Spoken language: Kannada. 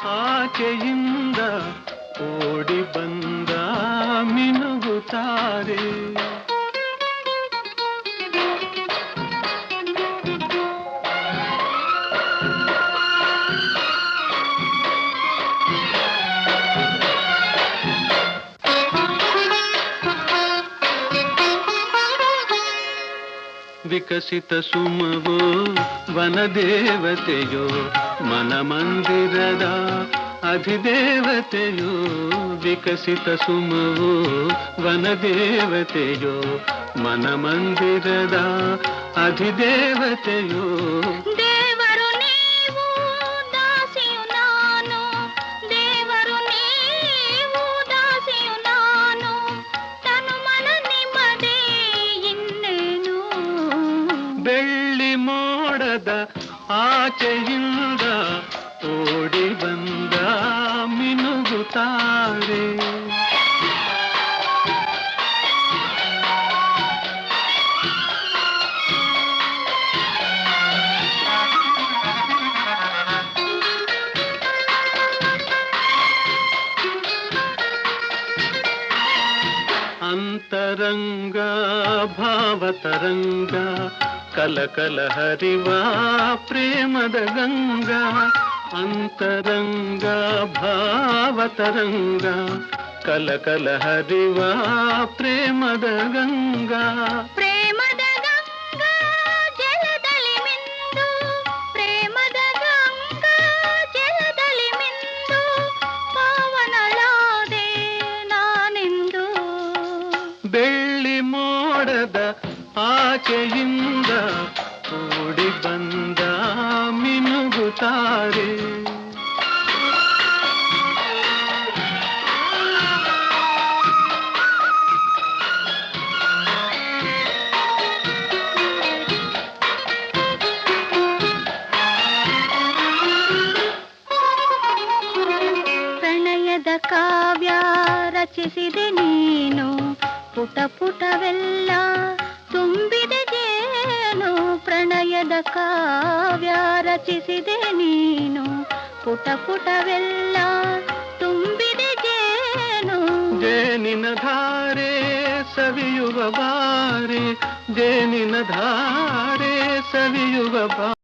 ಆಚೆಯಿಂದ ಓಡಿ ಬಂದ ಮಿನುಗುತ್ತಾರೆ. ವಿಕಸಿತ ಸುಮವೋ ವನದೇವತೆಯೋ ಮನಮಂದಿರದ ಅಧಿದೇವತೆಯೋ. ವಿಕಸಿತ ಸುಮವೋ ವನದೇವತೆಯೋ ಮನಮಂದಿರದ ಅಧಿದೇವತೆಯೋ. ದೇವರು ನೀವು ದಾಸಿಯು ನಾನು, ದೇವರು ನೀವು ದಾಸಿಯು ನಾನು, ತನು ಮನ ನಿಮ್ಮದೇ ಇನ್ನೇನು. ಬೆಳ್ಳಿ ಮೋಡದ ಆಚೆಯಿಂದ ಓಡಿ ಬಂದ ಮಿನುಗುತ್ತಾರೆ. ಅಂತರಂಗ ಭಾವತರಂಗ ಕಲಕಲ ಹರಿವ ಪ್ರೇಮದ ಗಂಗಾ. ಅಂತರಂಗ ಭಾವತರಂಗ ಕಲಕಲ ಹರಿವ ಪ್ರೇಮದ ಗಂಗಾ. ಪ್ರೇಮದ ಗಂಗಾ ಜಲದಲ್ಲಿ ಮಿಂದು, ಪ್ರೇಮದ ಗಂಗಾ ಜಲದಲ್ಲಿ ಮಿಂದು, ಪಾವನಳಾದೆ ನಾನೆಂದು. ಬೆಳ್ಳಿ ಮೋಡದ ಆಚೆಯಿಂದ ಓಡಿ ಬಂದ ಮಿನುಗುತ್ತಾರೆ. ಪ್ರಣಯದ ಕಾವ್ಯ ರಚಿಸಿದೆ ನೀನು, ಪುಟ ಪುಟವೆಲ್ಲ ತುಂಬಿದೆ ಜೇನು. ಪ್ರಣಯದ ಕಾವ್ಯ ರಚಿಸಿದೆ ನೀನು, ಪುಟ ಪುಟವೆಲ್ಲ ತುಂಬಿದೆ ಜೇನು. ಜೇನಿನ ಧಾರೆ ಸವಿಯುವ ಬಾರೆ, ಜೇನಿನ ಧಾರೆ ಸವಿಯುವ